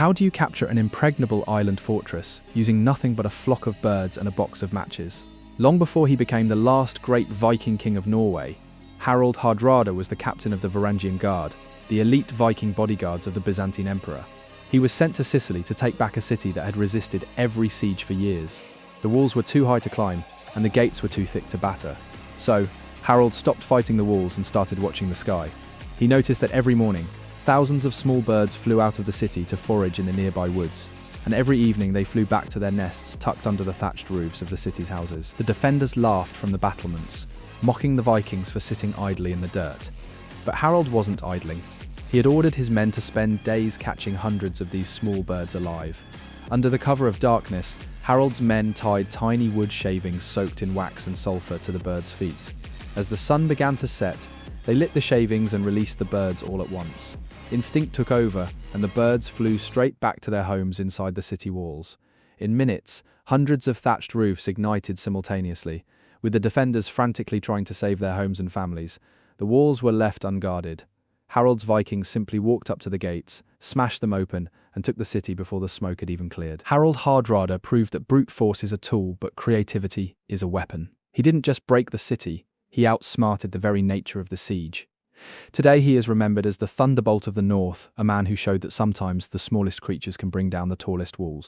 How do you capture an impregnable island fortress using nothing but a flock of birds and a box of matches? Long before he became the last great Viking king of Norway, Harald Hardrada was the captain of the Varangian Guard, the elite Viking bodyguards of the Byzantine Emperor. He was sent to Sicily to take back a city that had resisted every siege for years. The walls were too high to climb, and the gates were too thick to batter. So, Harald stopped fighting the walls and started watching the sky. He noticed that every morning, thousands of small birds flew out of the city to forage in the nearby woods, and every evening they flew back to their nests tucked under the thatched roofs of the city's houses. The defenders laughed from the battlements, mocking the Vikings for sitting idly in the dirt. But Harald wasn't idling. He had ordered his men to spend days catching hundreds of these small birds alive. Under the cover of darkness, Harald's men tied tiny wood shavings soaked in wax and sulfur to the birds' feet. As the sun began to set, they lit the shavings and released the birds all at once. Instinct took over, and the birds flew straight back to their homes inside the city walls. In minutes, hundreds of thatched roofs ignited simultaneously, with the defenders frantically trying to save their homes and families. The walls were left unguarded. Harald's Vikings simply walked up to the gates, smashed them open, and took the city before the smoke had even cleared. Harald Hardrada proved that brute force is a tool, but creativity is a weapon. He didn't just break the city, he outsmarted the very nature of the siege. Today he is remembered as the Thunderbolt of the North, a man who showed that sometimes the smallest creatures can bring down the tallest walls.